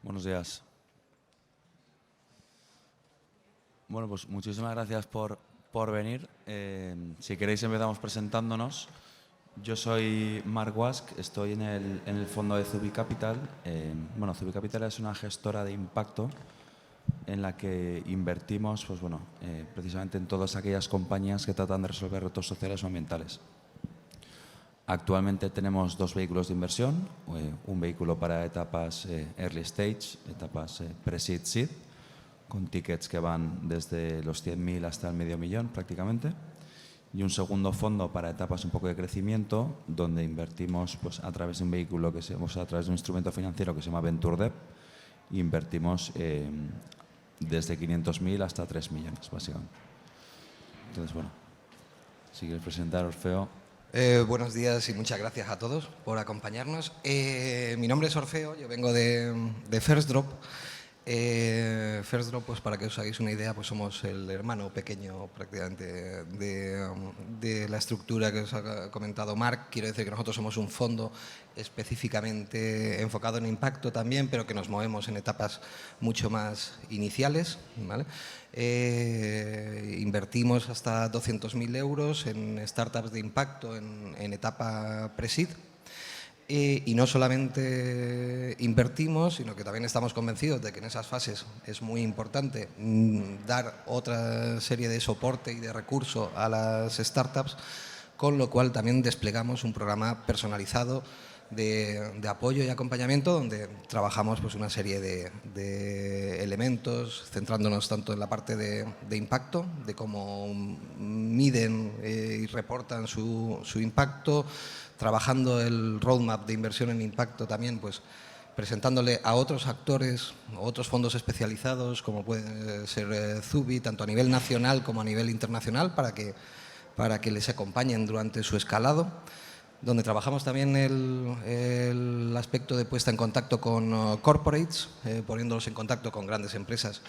Buenos días. Bueno, pues muchísimas gracias por venir. Si queréis empezamos presentándonos. Yo soy Marc Wask, estoy en el fondo de Zubi Capital. Zubi Capital es una gestora de impacto en la que invertimos precisamente en todas aquellas compañías que tratan de resolver retos sociales o ambientales. Actualmente tenemos dos vehículos de inversión, un vehículo para etapas early stage, etapas pre-seed, seed, con tickets que van desde los 100.000 hasta el medio millón prácticamente, y un segundo fondo para etapas un poco de crecimiento, donde invertimos a través de un vehículo a través de un instrumento financiero que se llama Venture Debt, e invertimos desde 500.000 hasta 3 millones, básicamente. Entonces, bueno, si quieres presentar, Orfeo. Buenos días y muchas gracias a todos por acompañarnos. Mi nombre es Orfeo, yo vengo de First Drop. First Drop, pues para que os hagáis una idea, pues somos el hermano pequeño prácticamente de la estructura que os ha comentado Marc. Quiero decir que nosotros somos un fondo específicamente enfocado en impacto también, pero que nos movemos en etapas mucho más iniciales, ¿vale? Invertimos hasta 200.000 euros en startups de impacto en etapa pre-seed. Y no solamente invertimos, sino que también estamos convencidos de que en esas fases es muy importante dar otra serie de soporte y de recursos a las startups, con lo cual también desplegamos un programa personalizado de apoyo y acompañamiento, donde trabajamos una serie de elementos, centrándonos tanto en la parte de impacto, de cómo miden y reportan su impacto, trabajando el roadmap de inversión en impacto también, pues presentándole a otros actores, otros fondos especializados, como puede ser Zubi, tanto a nivel nacional como a nivel internacional, para que les acompañen durante su escalado, donde trabajamos también el aspecto de puesta en contacto con corporates, poniéndolos en contacto con grandes empresas,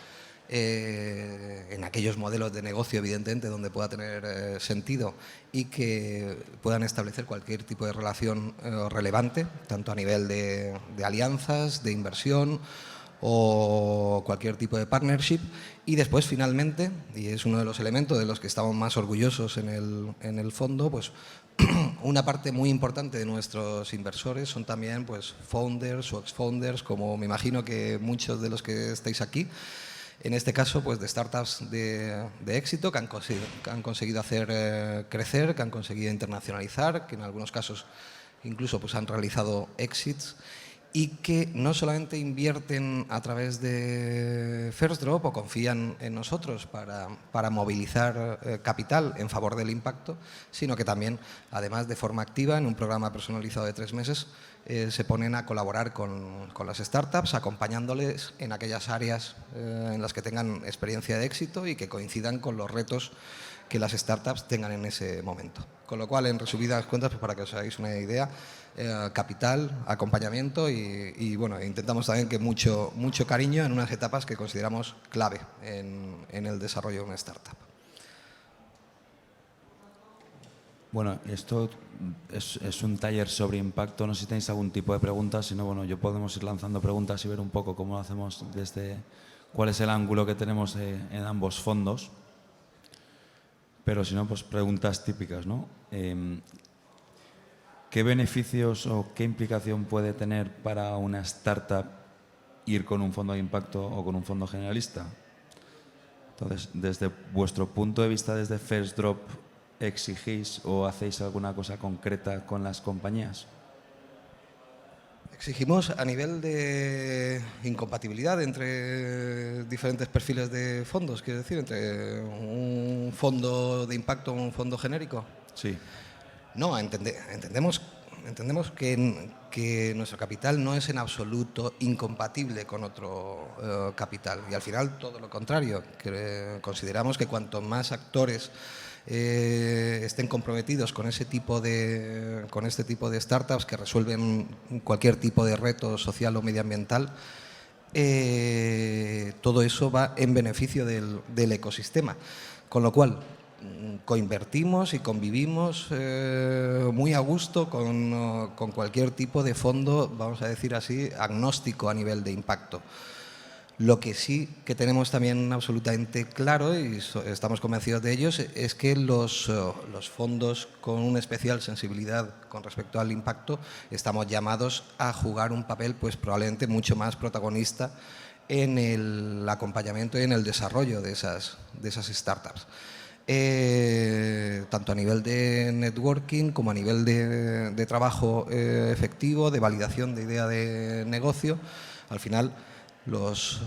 en aquellos modelos de negocio, evidentemente, donde pueda tener sentido y que puedan establecer cualquier tipo de relación relevante, tanto a nivel de alianzas, de inversión o cualquier tipo de partnership. Y después, finalmente, y es uno de los elementos de los que estamos más orgullosos en el fondo, pues una parte muy importante de nuestros inversores son también founders o ex-founders, como me imagino que muchos de los que estáis aquí. En este caso, de startups de éxito que han conseguido hacer crecer, que han conseguido internacionalizar, que en algunos casos incluso han realizado exits, y que no solamente invierten a través de First Drop o confían en nosotros para movilizar capital en favor del impacto, sino que también, además de forma activa, en un programa personalizado de 3 meses, se ponen a colaborar con las startups, acompañándoles en aquellas áreas en las que tengan experiencia de éxito y que coincidan con los retos que las startups tengan en ese momento. Con lo cual, en resumidas cuentas, para que os hagáis una idea, capital, acompañamiento y intentamos también que mucho cariño en unas etapas que consideramos clave en el desarrollo de una startup. Bueno, esto es un taller sobre impacto. No sé si tenéis algún tipo de preguntas, si no, yo podemos ir lanzando preguntas y ver un poco cómo lo hacemos cuál es el ángulo que tenemos en ambos fondos. Pero si no, preguntas típicas, ¿no? ¿Qué beneficios o qué implicación puede tener para una startup ir con un fondo de impacto o con un fondo generalista? Entonces, desde vuestro punto de vista, desde First Drop, ¿exigís o hacéis alguna cosa concreta con las compañías? Exigimos a nivel de incompatibilidad entre diferentes perfiles de fondos, quiero decir, entre un fondo de impacto o un fondo genérico. Sí. No, entendemos que nuestro capital no es en absoluto incompatible con otro capital, y al final todo lo contrario. Consideramos que cuanto más actores estén comprometidos con este tipo de startups que resuelven cualquier tipo de reto social o medioambiental, todo eso va en beneficio del ecosistema. Con lo cual, coinvertimos y convivimos muy a gusto con cualquier tipo de fondo, vamos a decir así, agnóstico a nivel de impacto. Lo que sí que tenemos también absolutamente claro, y estamos convencidos de ellos, es que los fondos con una especial sensibilidad con respecto al impacto estamos llamados a jugar un papel pues probablemente mucho más protagonista en el acompañamiento y en el desarrollo de esas startups. Tanto a nivel de networking como a nivel de trabajo efectivo, de validación de idea de negocio. Al final, los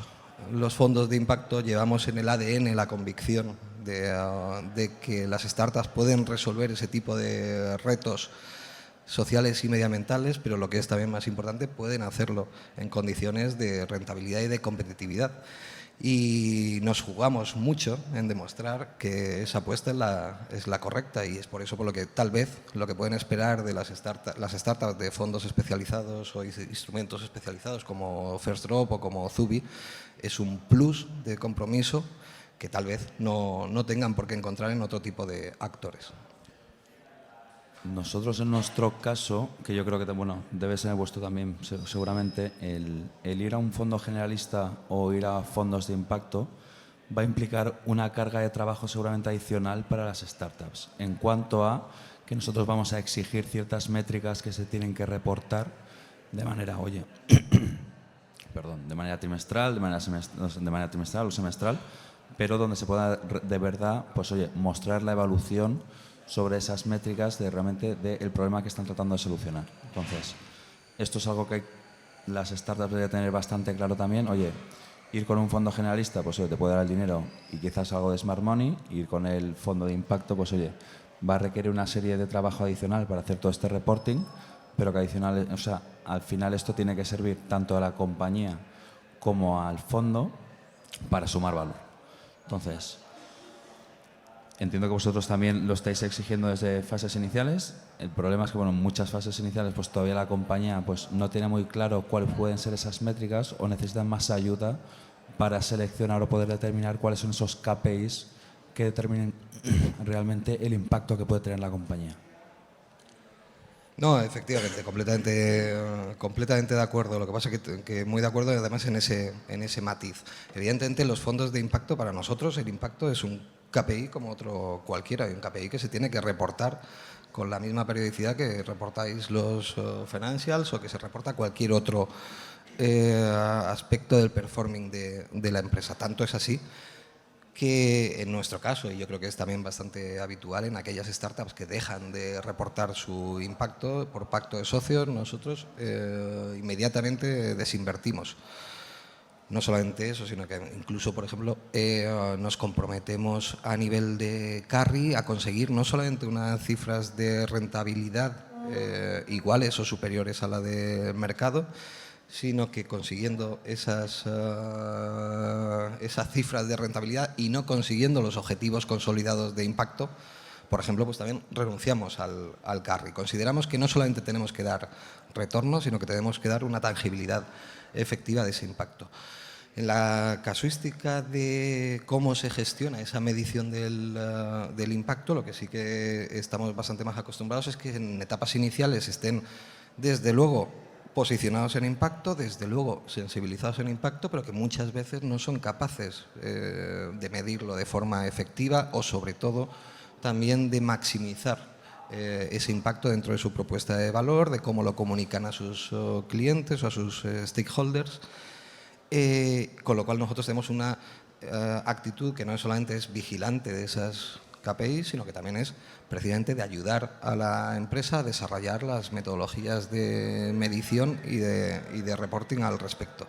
fondos de impacto llevamos en el ADN la convicción de que las startups pueden resolver ese tipo de retos sociales y medioambientales, pero lo que es también más importante, pueden hacerlo en condiciones de rentabilidad y de competitividad. Y nos jugamos mucho en demostrar que esa apuesta es la correcta, y es por eso por lo que tal vez lo que pueden esperar de las startups de fondos especializados o instrumentos especializados como First Drop o como Zubi es un plus de compromiso que tal vez no tengan por qué encontrar en otro tipo de actores. Nosotros, en nuestro caso, que yo creo que debe ser vuestro también seguramente, el ir a un fondo generalista o ir a fondos de impacto va a implicar una carga de trabajo seguramente adicional para las startups, en cuanto a que nosotros vamos a exigir ciertas métricas que se tienen que reportar de manera, de manera trimestral, de manera trimestral o semestral, pero donde se pueda de verdad, mostrar la evolución sobre esas métricas de realmente del problema que están tratando de solucionar. Entonces, esto es algo que las startups deberían tener bastante claro también. Ir con un fondo generalista, te puede dar el dinero y quizás algo de smart money. Ir con el fondo de impacto, va a requerir una serie de trabajo adicional para hacer todo este reporting, pero que al final esto tiene que servir tanto a la compañía como al fondo para sumar valor. Entonces, entiendo que vosotros también lo estáis exigiendo desde fases iniciales. El problema es que en muchas fases iniciales todavía la compañía no tiene muy claro cuáles pueden ser esas métricas o necesitan más ayuda para seleccionar o poder determinar cuáles son esos KPIs que determinen realmente el impacto que puede tener la compañía. No, efectivamente, completamente de acuerdo. Lo que pasa es que muy de acuerdo además en ese matiz. Evidentemente, los fondos de impacto, para nosotros el impacto es un KPI como otro cualquiera, y un KPI que se tiene que reportar con la misma periodicidad que reportáis los financials o que se reporta cualquier otro aspecto del performing de la empresa. Tanto es así que en nuestro caso, y yo creo que es también bastante habitual en aquellas startups que dejan de reportar su impacto por pacto de socios, nosotros inmediatamente desinvertimos. No solamente eso, sino que incluso, por ejemplo, nos comprometemos a nivel de carry a conseguir no solamente unas cifras de rentabilidad iguales o superiores a la del mercado, sino que consiguiendo esas cifras de rentabilidad y no consiguiendo los objetivos consolidados de impacto, por ejemplo, también renunciamos al carry. Consideramos que no solamente tenemos que dar retorno, sino que tenemos que dar una tangibilidad efectiva de ese impacto. En la casuística de cómo se gestiona esa medición del impacto, lo que sí que estamos bastante más acostumbrados es que en etapas iniciales estén, desde luego, posicionados en impacto, desde luego sensibilizados en impacto, pero que muchas veces no son capaces de medirlo de forma efectiva o, sobre todo, también de maximizar ese impacto dentro de su propuesta de valor, de cómo lo comunican a sus clientes o a sus stakeholders, con lo cual nosotros tenemos una actitud que no solamente es vigilante de esas KPI, sino que también es precisamente de ayudar a la empresa a desarrollar las metodologías de medición y de reporting al respecto.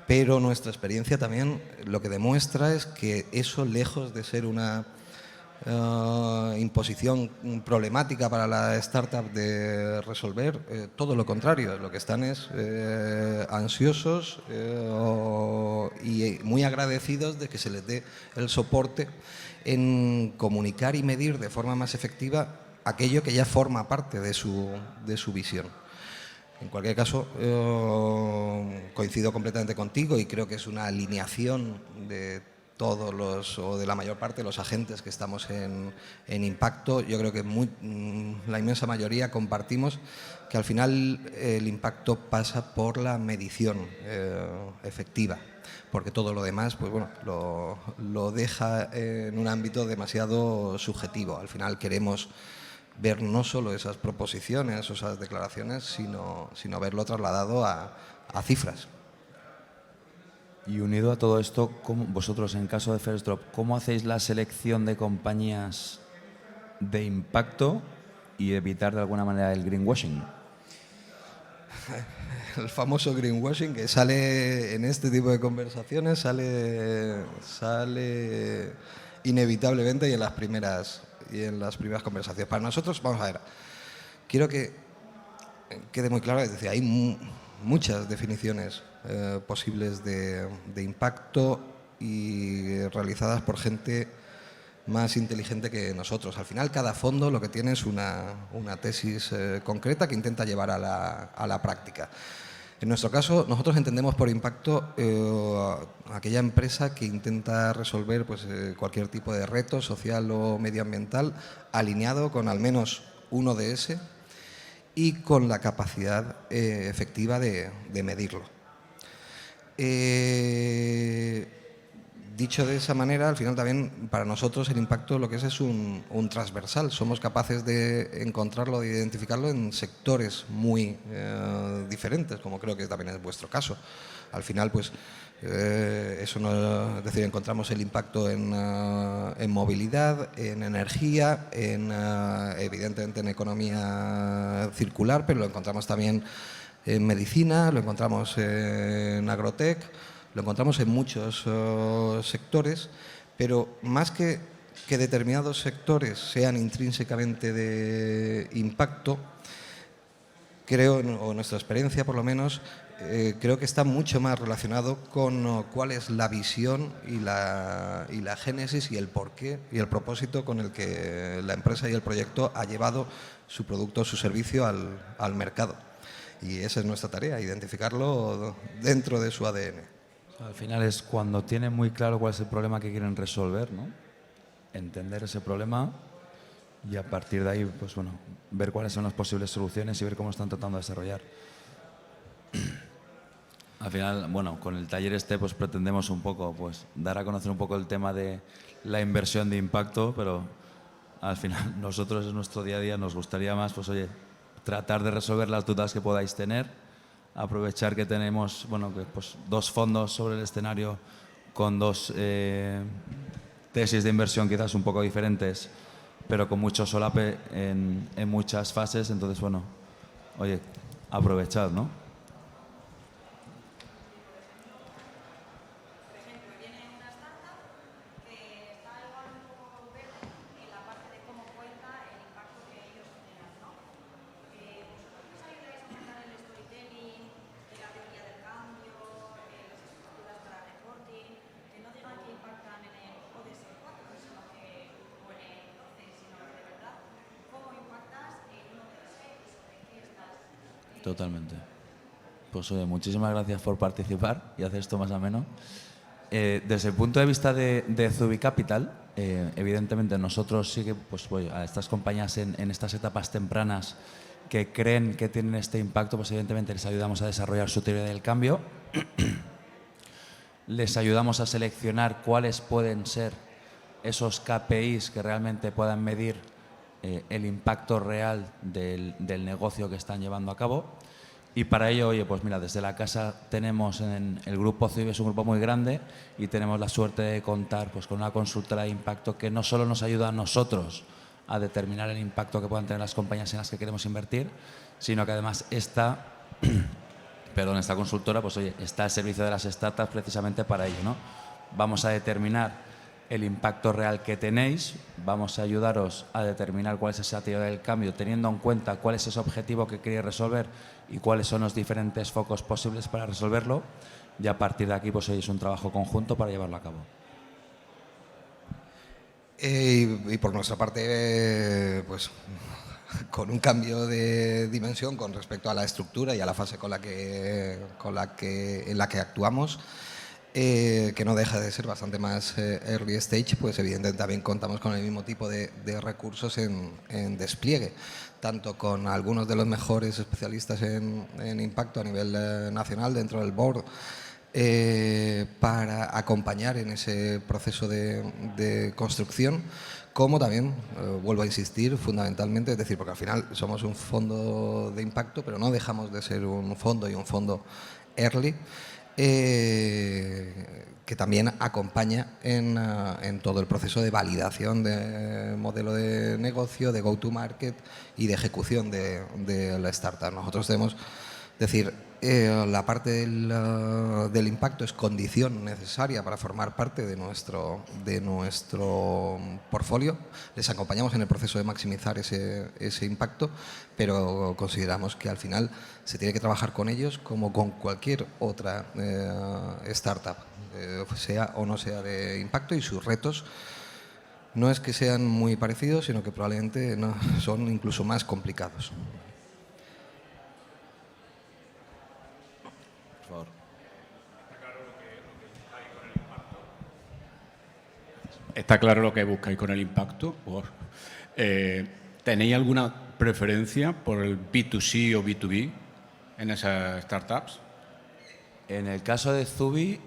Pero nuestra experiencia también lo que demuestra es que eso, lejos de ser una imposición problemática para la startup de resolver, todo lo contrario, lo que están es ansiosos y muy agradecidos de que se les dé el soporte en comunicar y medir de forma más efectiva aquello que ya forma parte de su visión. En cualquier caso, coincido completamente contigo y creo que es una alineación de todos o de la mayor parte de los agentes que estamos en impacto, yo creo que la inmensa mayoría compartimos que al final el impacto pasa por la medición efectiva, porque todo lo demás pues bueno, lo deja en un ámbito demasiado subjetivo. Al final queremos ver no solo esas proposiciones o esas declaraciones, sino verlo trasladado a cifras. Y unido a todo esto, vosotros en caso de First Drop, ¿cómo hacéis la selección de compañías de impacto y evitar de alguna manera el greenwashing? El famoso greenwashing que sale en este tipo de conversaciones, sale inevitablemente y en las primeras conversaciones. Para nosotros, vamos a ver, quiero que quede muy claro, es decir, hay muchas definiciones posibles de impacto y realizadas por gente más inteligente que nosotros. Al final, cada fondo lo que tiene es una tesis concreta que intenta llevar a la práctica. En nuestro caso, nosotros entendemos por impacto aquella empresa que intenta resolver pues, cualquier tipo de reto social o medioambiental alineado con al menos un ODS y con la capacidad efectiva de medirlo. Dicho de esa manera, al final también para nosotros el impacto lo que es un transversal. Somos capaces de encontrarlo, de identificarlo en sectores muy diferentes, como creo que también es vuestro caso. Al final, pues eso es decir, encontramos el impacto en movilidad, en energía, evidentemente en economía circular, pero lo encontramos también en medicina, lo encontramos en agrotech, lo encontramos en muchos sectores, pero más que determinados sectores sean intrínsecamente de impacto, creo, o nuestra experiencia por lo menos, creo que está mucho más relacionado con cuál es la visión y la génesis y el porqué y el propósito con el que la empresa y el proyecto ha llevado su producto o su servicio al mercado. Y esa es nuestra tarea, identificarlo dentro de su ADN. Al final es cuando tienen muy claro cuál es el problema que quieren resolver, ¿no? Entender ese problema y a partir de ahí, pues bueno, ver cuáles son las posibles soluciones y ver cómo están tratando de desarrollar. Al final, bueno, con el taller pues pretendemos un poco, pues dar a conocer un poco el tema de la inversión de impacto, pero al final nosotros en nuestro día a día nos gustaría más, pues oye, tratar de resolver las dudas que podáis tener, aprovechar que tenemos, bueno, que, pues, 2 fondos sobre el escenario con 2 tesis de inversión quizás un poco diferentes, pero con mucho solape en muchas fases. Entonces, bueno, oye, aprovechad, ¿no? Totalmente. Pues oye, muchísimas gracias por participar y hacer esto más ameno. Desde el punto de vista de Zubi Capital, evidentemente nosotros sí que, pues, a estas compañías en estas etapas tempranas que creen que tienen este impacto, pues evidentemente les ayudamos a desarrollar su teoría del cambio, les ayudamos a seleccionar cuáles pueden ser esos KPIs que realmente puedan medir el impacto real del negocio que están llevando a cabo. Y para ello, oye, pues mira, desde la casa tenemos en el grupo CIB, es un grupo muy grande y tenemos la suerte de contar pues con una consultora de impacto que no solo nos ayuda a nosotros a determinar el impacto que puedan tener las compañías en las que queremos invertir, sino que además esta consultora, pues oye, está al servicio de las startups precisamente para ello, ¿no? Vamos a determinar el impacto real que tenéis, vamos a ayudaros a determinar cuál es esa teoría del cambio, teniendo en cuenta cuál es ese objetivo que queréis resolver y cuáles son los diferentes focos posibles para resolverlo, y a partir de aquí pues hoy es un trabajo conjunto para llevarlo a cabo. Y por nuestra parte, pues con un cambio de dimensión con respecto a la estructura y a la fase en la que actuamos, que no deja de ser bastante más early stage, pues evidentemente también contamos con el mismo tipo de recursos en despliegue, tanto con algunos de los mejores especialistas en impacto a nivel nacional dentro del board, para acompañar en ese proceso de construcción, como también, vuelvo a insistir, fundamentalmente, es decir, porque al final somos un fondo de impacto, pero no dejamos de ser un fondo y un fondo early, que también acompaña en todo el proceso de validación de modelo de negocio, de go-to-market y de ejecución de la startup. Nosotros tenemos, decir, la parte del impacto es condición necesaria para formar parte de nuestro portfolio. Les acompañamos en el proceso de maximizar ese impacto, pero consideramos que al final se tiene que trabajar con ellos como con cualquier otra startup, sea o no sea de impacto, y sus retos no es que sean muy parecidos, sino que probablemente son incluso más complicados. Por favor. Está claro lo que buscáis con el impacto. ¿Tenéis alguna preferencia por el B2C o B2B en esas startups? En el caso de Zubi,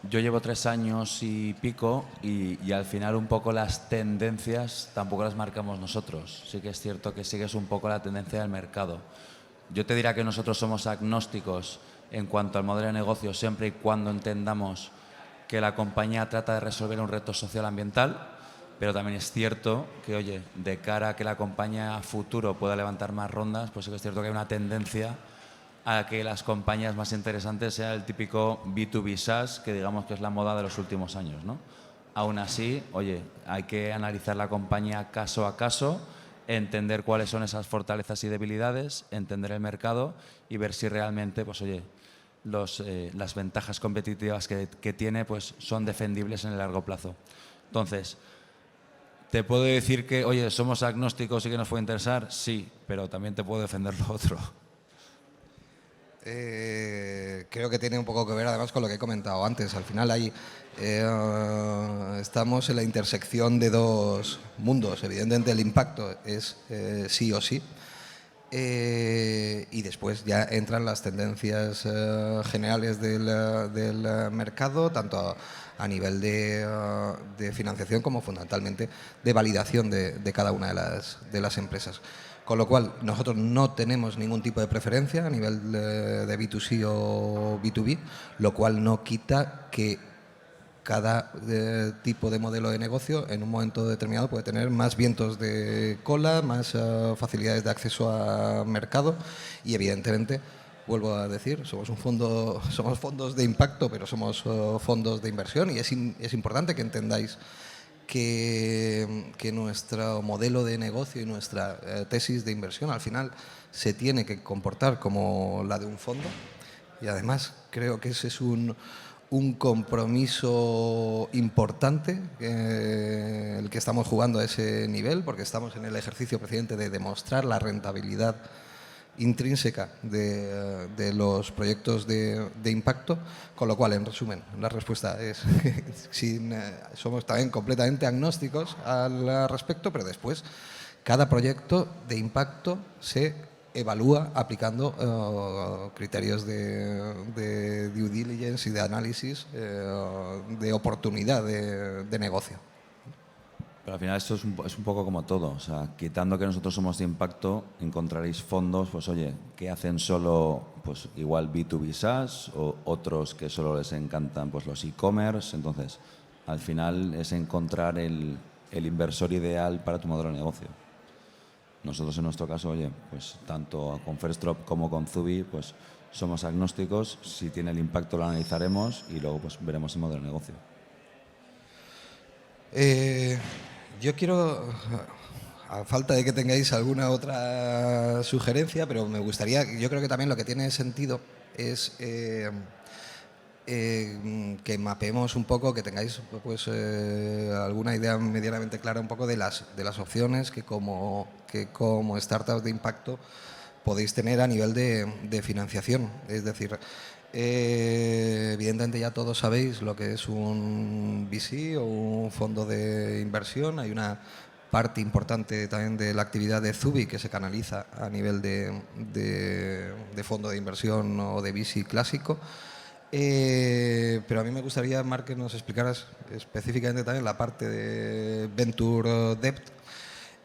yo llevo 3 años y pico y al final un poco las tendencias tampoco las marcamos nosotros. Sí que es cierto que sigues un poco la tendencia del mercado. Yo te diría que nosotros somos agnósticos en cuanto al modelo de negocio siempre y cuando entendamos que la compañía trata de resolver un reto social ambiental, pero también es cierto que, oye, de cara a que la compañía a futuro pueda levantar más rondas, pues sí que es cierto que hay una tendencia a que las compañías más interesantes sean el típico B2B SaaS, que digamos que es la moda de los últimos años, ¿no? Aún así, oye, hay que analizar la compañía caso a caso, entender cuáles son esas fortalezas y debilidades, entender el mercado y ver si realmente, pues oye, las ventajas competitivas que tiene pues son defendibles en el largo plazo. Entonces, ¿te puedo decir que, oye, somos agnósticos y que nos puede interesar? Sí, pero también te puedo defender lo otro. Creo que tiene un poco que ver además con lo que he comentado antes. Al final estamos en la intersección de dos mundos. Evidentemente el impacto es sí o sí. Y después ya entran las tendencias generales del mercado, tanto a nivel de financiación como fundamentalmente de validación de cada una de las empresas. Con lo cual, nosotros no tenemos ningún tipo de preferencia a nivel de B2C o B2B, lo cual no quita que cada tipo de modelo de negocio en un momento determinado puede tener más vientos de cola, más facilidades de acceso a mercado y evidentemente, vuelvo a decir, somos fondos de impacto, pero somos fondos de inversión y es importante que entendáis que nuestro modelo de negocio y nuestra tesis de inversión al final se tiene que comportar como la de un fondo y además creo que ese es un compromiso importante el que estamos jugando a ese nivel, porque estamos en el ejercicio precisamente de demostrar la rentabilidad intrínseca de los proyectos de impacto, con lo cual, en resumen, la respuesta es somos también completamente agnósticos al respecto, pero después cada proyecto de impacto se evalúa aplicando criterios de due diligence y de análisis de oportunidad de negocio. Pero al final esto es un poco como todo, o sea, quitando que nosotros somos de impacto, encontraréis fondos, pues oye, que hacen solo, pues igual B2B SaaS o otros que solo les encantan pues los e-commerce. Entonces, al final es encontrar el inversor ideal para tu modelo de negocio. Nosotros en nuestro caso, oye, pues tanto con First Drop como con Zubi, pues somos agnósticos, si tiene el impacto lo analizaremos y luego pues veremos el modelo de negocio. Yo quiero, a falta de que tengáis alguna otra sugerencia, pero me gustaría, yo creo que también lo que tiene sentido es que mapeemos un poco, que tengáis pues alguna idea medianamente clara un poco de las opciones que como startups de impacto podéis tener a nivel de financiación. Es decir, Evidentemente ya todos sabéis lo que es un VC o un fondo de inversión. Hay una parte importante también de la actividad de Zubi que se canaliza a nivel de fondo de inversión o de VC clásico. Pero a mí me gustaría, Marc, que nos explicaras específicamente también la parte de Venture Debt,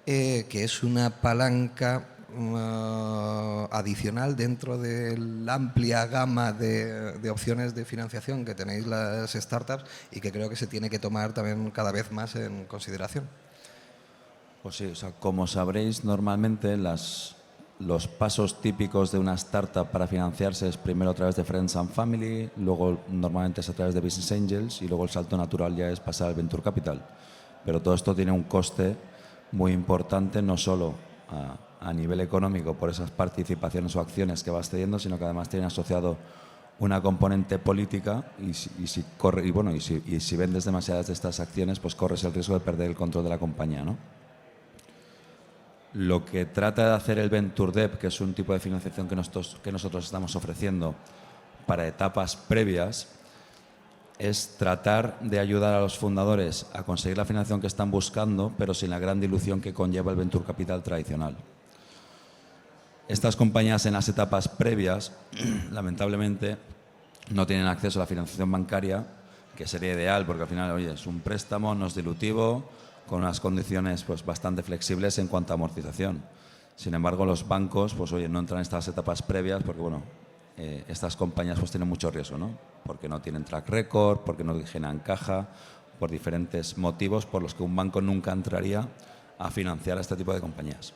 que es una palanca adicional dentro de la amplia gama de opciones de financiación que tenéis las startups y que creo que se tiene que tomar también cada vez más en consideración. Pues sí, o sea, como sabréis, normalmente los pasos típicos de una startup para financiarse es primero a través de Friends and Family, luego normalmente es a través de Business Angels y luego el salto natural ya es pasar al Venture Capital. Pero todo esto tiene un coste muy importante, no solo a nivel económico por esas participaciones o acciones que vas cediendo, sino que además tiene asociado una componente política y si vendes demasiadas de estas acciones, pues corres el riesgo de perder el control de la compañía, ¿no? Lo que trata de hacer el Venture Debt, que es un tipo de financiación que nosotros estamos ofreciendo para etapas previas, es tratar de ayudar a los fundadores a conseguir la financiación que están buscando, pero sin la gran dilución que conlleva el Venture Capital tradicional. Estas compañías en las etapas previas, lamentablemente, no tienen acceso a la financiación bancaria, que sería ideal, porque al final, oye, es un préstamo, no es dilutivo, con unas condiciones pues, bastante flexibles en cuanto a amortización. Sin embargo, los bancos pues, oye, no entran en estas etapas previas porque bueno, estas compañías pues, tienen mucho riesgo, ¿no? Porque no tienen track record, porque no generan caja, por diferentes motivos por los que un banco nunca entraría a financiar a este tipo de compañías.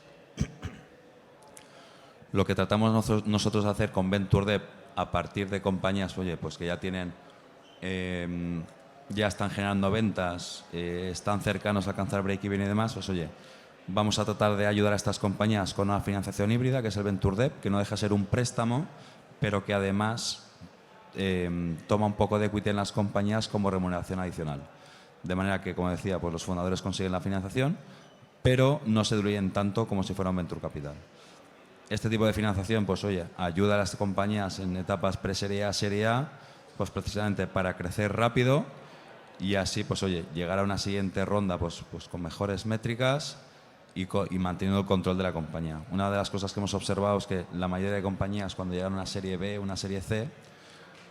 Lo que tratamos nosotros de hacer con Venture Debt a partir de compañías oye, pues que ya tienen, ya están generando ventas, están cercanos a alcanzar break-even y demás, pues oye, vamos a tratar de ayudar a estas compañías con una financiación híbrida, que es el Venture Debt, que no deja de ser un préstamo, pero que además toma un poco de equity en las compañías como remuneración adicional. De manera que, como decía, pues los fundadores consiguen la financiación, pero no se diluyen tanto como si fuera un Venture Capital. Este tipo de financiación, pues oye, ayuda a las compañías en etapas pre-serie A, serie A, pues precisamente para crecer rápido y así, pues oye, llegar a una siguiente ronda pues con mejores métricas y manteniendo el control de la compañía. Una de las cosas que hemos observado es que la mayoría de compañías, cuando llegan a una serie B, una serie C,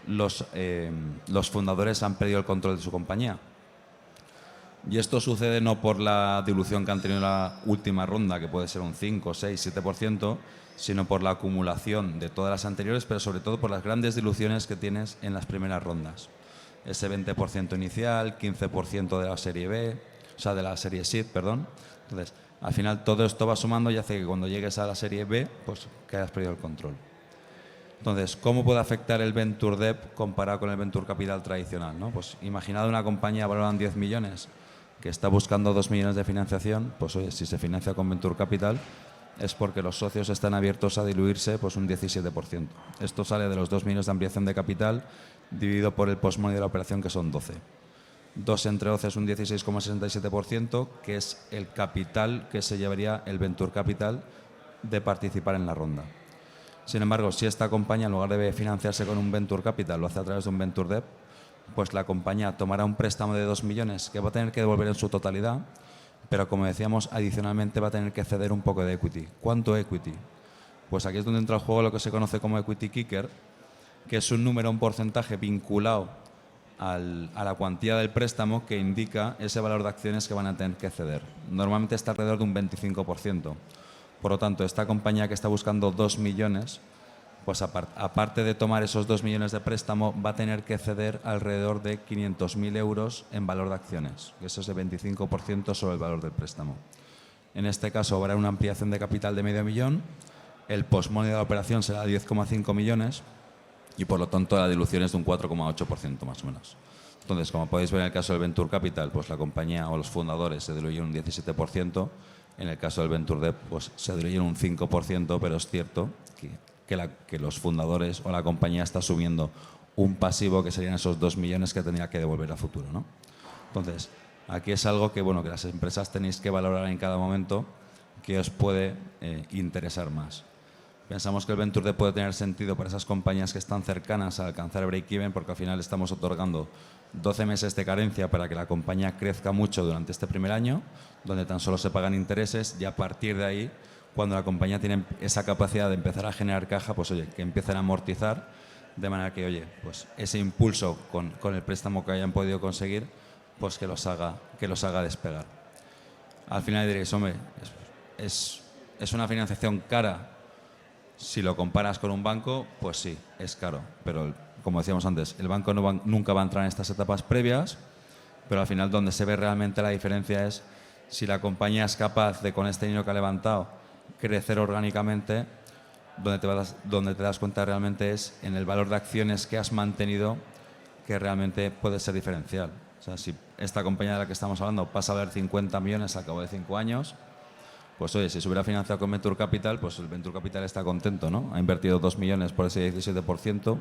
los fundadores han perdido el control de su compañía. Y esto sucede no por la dilución que han tenido en la última ronda, que puede ser un 5, 6, 7%, sino por la acumulación de todas las anteriores, pero sobre todo por las grandes diluciones que tienes en las primeras rondas. Ese 20% inicial, 15% de la serie B, o sea, de la serie SID, perdón. Entonces, al final todo esto va sumando y hace que cuando llegues a la serie B, pues que hayas perdido el control. Entonces, ¿cómo puede afectar el Venture Debt comparado con el Venture Capital tradicional, ¿no? Pues imaginad una compañía valorada en 10 millones que está buscando 2 millones de financiación, pues oye, si se financia con Venture Capital es porque los socios están abiertos a diluirse pues un 17%. Esto sale de los 2 millones de ampliación de capital dividido por el post-money de la operación, que son 12. 2 entre 12 es un 16,67%, que es el capital que se llevaría el Venture Capital de participar en la ronda. Sin embargo, si esta compañía, en lugar de financiarse con un Venture Capital, lo hace a través de un Venture Debt, pues la compañía tomará un préstamo de 2 millones que va a tener que devolver en su totalidad, pero como decíamos, adicionalmente va a tener que ceder un poco de equity. ¿Cuánto equity? Pues aquí es donde entra el juego lo que se conoce como equity kicker, que es un número, un porcentaje vinculado a la cuantía del préstamo que indica ese valor de acciones que van a tener que ceder. Normalmente está alrededor de un 25%. Por lo tanto, esta compañía que está buscando 2 millones, pues aparte de tomar esos 2 millones de préstamo, va a tener que ceder alrededor de 500.000 euros en valor de acciones. Eso es el 25% sobre el valor del préstamo. En este caso habrá una ampliación de capital de $500.000, el post-money de la operación será de 10,5 millones y por lo tanto la dilución es de un 4,8% más o menos. Entonces, como podéis ver en el caso del Venture Capital, pues la compañía o los fundadores se diluyen un 17%, en el caso del Venture Debt pues se diluyen un 5%, pero es cierto que los fundadores o la compañía está asumiendo un pasivo que serían esos 2 millones que tendría que devolver a futuro, ¿no? Entonces, aquí es algo que, bueno, que las empresas tenéis que valorar en cada momento que os puede interesar más. Pensamos que el Venture Debt puede tener sentido para esas compañías que están cercanas a alcanzar el break-even, porque al final estamos otorgando 12 meses de carencia para que la compañía crezca mucho durante este primer año, donde tan solo se pagan intereses, y a partir de ahí, cuando la compañía tiene esa capacidad de empezar a generar caja, pues oye, que empiecen a amortizar, de manera que, oye, pues ese impulso con el préstamo que hayan podido conseguir, pues que los haga despegar. Al final diréis, hombre, es una financiación cara. Si lo comparas con un banco, pues sí, es caro. Pero, como decíamos antes, el banco nunca va a entrar en estas etapas previas, pero al final donde se ve realmente la diferencia es si la compañía es capaz de, con este dinero que ha levantado, crecer orgánicamente. Donde te das cuenta realmente es en el valor de acciones que has mantenido, que realmente puede ser diferencial. O sea, si esta compañía de la que estamos hablando pasa a valer 50 millones al cabo de 5 años, pues oye, si se hubiera financiado con Venture Capital, pues el Venture Capital está contento, ¿no? Ha invertido 2 millones por ese 17%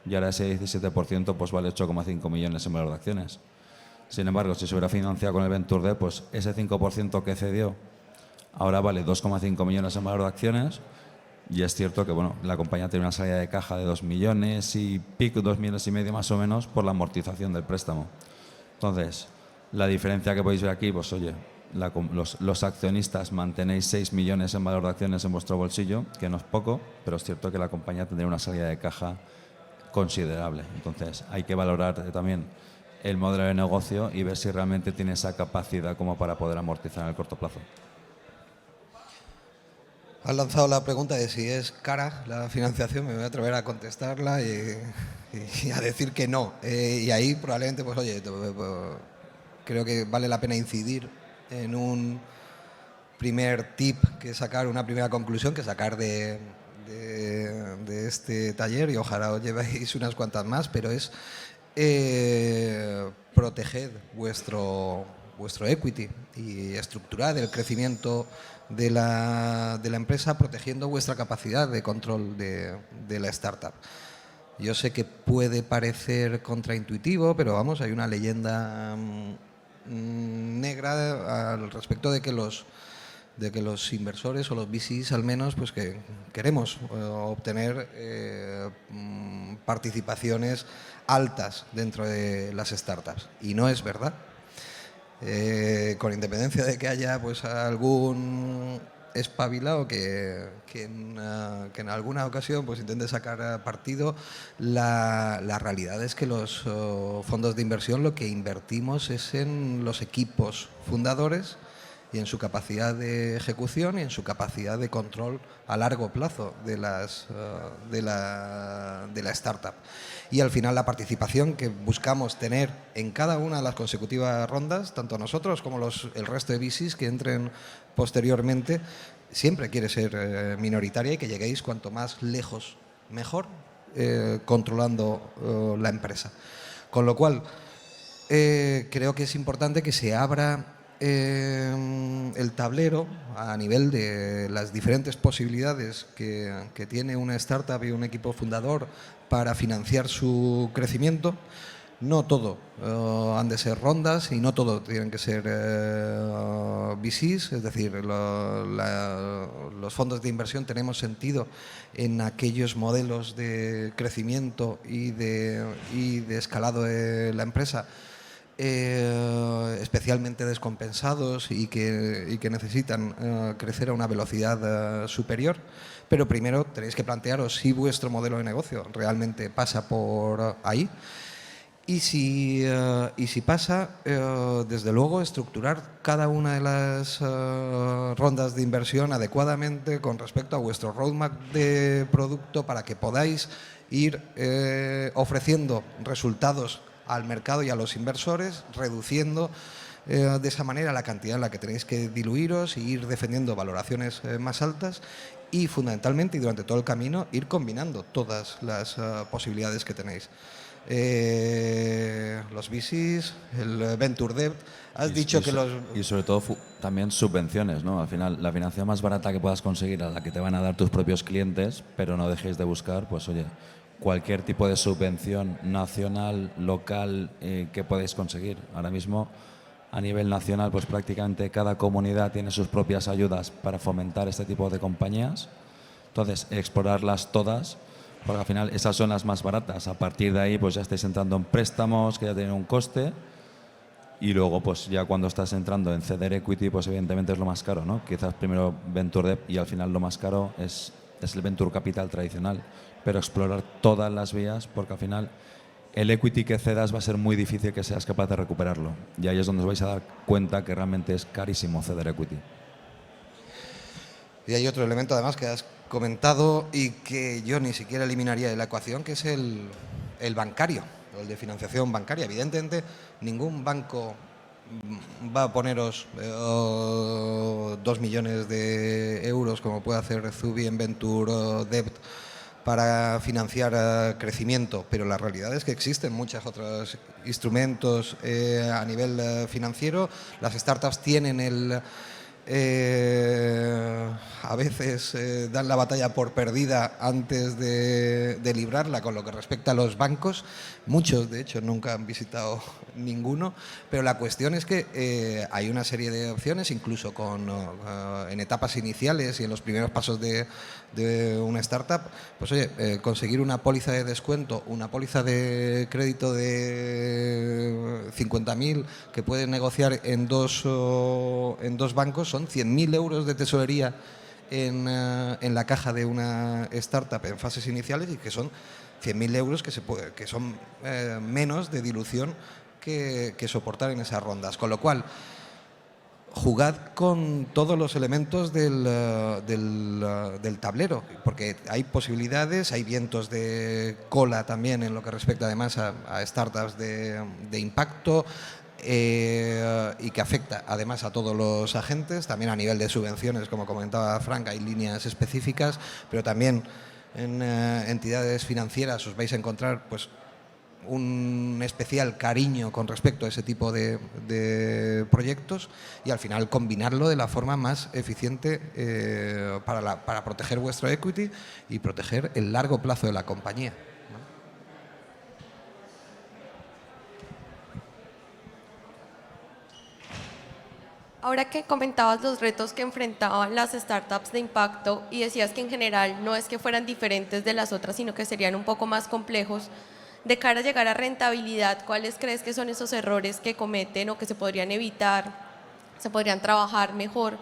y ahora ese 17% pues vale 8,5 millones en valor de acciones. Sin embargo, si se hubiera financiado con el Venture Debt, pues ese 5% que cedió ahora vale 2,5 millones en valor de acciones, y es cierto que bueno, la compañía tiene una salida de caja de 2 millones y pico, 2 millones y medio más o menos por la amortización del préstamo. Entonces, la diferencia que podéis ver aquí, pues oye, los accionistas mantenéis 6 millones en valor de acciones en vuestro bolsillo, que no es poco, pero es cierto que la compañía tendría una salida de caja considerable. Entonces, hay que valorar también el modelo de negocio y ver si realmente tiene esa capacidad como para poder amortizar en el corto plazo. Has lanzado la pregunta de si es cara la financiación, me voy a atrever a contestarla y a decir que no. Y ahí probablemente, pues oye, creo que vale la pena incidir en un primer tip, que sacar una primera conclusión, que sacar de este taller, y ojalá os llevéis unas cuantas más, pero es proteged vuestro equity y estructurad el crecimiento de la empresa protegiendo vuestra capacidad de control de la startup. Yo sé que puede parecer contraintuitivo, pero vamos, hay una leyenda negra al respecto de que los inversores o los VCs al menos pues que queremos obtener participaciones altas dentro de las startups, y no es verdad. Con independencia de que haya pues algún espabilado que en alguna ocasión pues intente sacar partido, la realidad es que los fondos de inversión lo que invertimos es en los equipos fundadores y en su capacidad de ejecución y en su capacidad de control a largo plazo de la startup. Y al final la participación que buscamos tener en cada una de las consecutivas rondas, tanto nosotros como el resto de VCs que entren posteriormente, siempre quiere ser minoritaria, y que lleguéis cuanto más lejos mejor, controlando la empresa. Con lo cual, creo que es importante que se abra el tablero a nivel de las diferentes posibilidades que tiene una startup y un equipo fundador para financiar su crecimiento. No todo han de ser rondas y no todo tienen que ser VCs, es decir, los fondos de inversión tenemos sentido en aquellos modelos de crecimiento y de escalado de la empresa especialmente descompensados y que necesitan crecer a una velocidad superior. Pero primero tenéis que plantearos si vuestro modelo de negocio realmente pasa por ahí. Y si pasa, desde luego, estructurar cada una de las rondas de inversión adecuadamente con respecto a vuestro roadmap de producto, para que podáis ir ofreciendo resultados al mercado y a los inversores, reduciendo de esa manera la cantidad en la que tenéis que diluiros y ir defendiendo valoraciones más altas, y fundamentalmente y durante todo el camino ir combinando todas las posibilidades que tenéis. Los VCs, el Venture Debt, has dicho que los... Y sobre todo también subvenciones, ¿no? Al final, la financiación más barata que puedas conseguir, a la que te van a dar tus propios clientes, pero no dejéis de buscar, pues oye, cualquier tipo de subvención nacional, local, que podéis conseguir. Ahora mismo, a nivel nacional, pues prácticamente cada comunidad tiene sus propias ayudas para fomentar este tipo de compañías. Entonces, explorarlas todas, porque al final esas son las más baratas. A partir de ahí, pues ya estáis entrando en préstamos que ya tienen un coste. Y luego, pues ya cuando estás entrando en ceder equity, pues evidentemente es lo más caro, ¿no? Quizás primero Venture Debt y al final lo más caro es el Venture Capital tradicional. Pero explorar todas las vías, porque al final el equity que cedas va a ser muy difícil que seas capaz de recuperarlo. Y ahí es donde os vais a dar cuenta que realmente es carísimo ceder equity. Y hay otro elemento además que has comentado y que yo ni siquiera eliminaría de la ecuación, que es el bancario, el de financiación bancaria. Evidentemente, ningún banco va a poneros 2 millones de euros, como puede hacer Zubi en Venture Debt, para financiar crecimiento, pero la realidad es que existen muchos otros instrumentos a nivel financiero. Las startups tienen a veces dan la batalla por perdida antes de librarla con lo que respecta a los bancos. Muchos, de hecho, nunca han visitado ninguno, pero la cuestión es que hay una serie de opciones, incluso en etapas iniciales y en los primeros pasos de una startup, pues oye, conseguir una póliza de descuento, una póliza de crédito de 50.000 que puedes negociar en dos bancos, son 100.000 euros de tesorería en la caja de una startup en fases iniciales, y que son 100.000 euros que son menos de dilución que soportar en esas rondas. Con lo cual, jugad con todos los elementos del tablero, porque hay posibilidades, hay vientos de cola también en lo que respecta además a startups de impacto, y que afecta además a todos los agentes. También a nivel de subvenciones, como comentaba Frank, hay líneas específicas, pero también en entidades financieras os vais a encontrar pues un especial cariño con respecto a ese tipo de proyectos, y al final combinarlo de la forma más eficiente para proteger vuestro equity y proteger el largo plazo de la compañía. Ahora que comentabas los retos que enfrentaban las startups de impacto y decías que en general no es que fueran diferentes de las otras, sino que serían un poco más complejos, de cara a llegar a rentabilidad, ¿cuáles crees que son esos errores que cometen o que se podrían evitar, se podrían trabajar mejor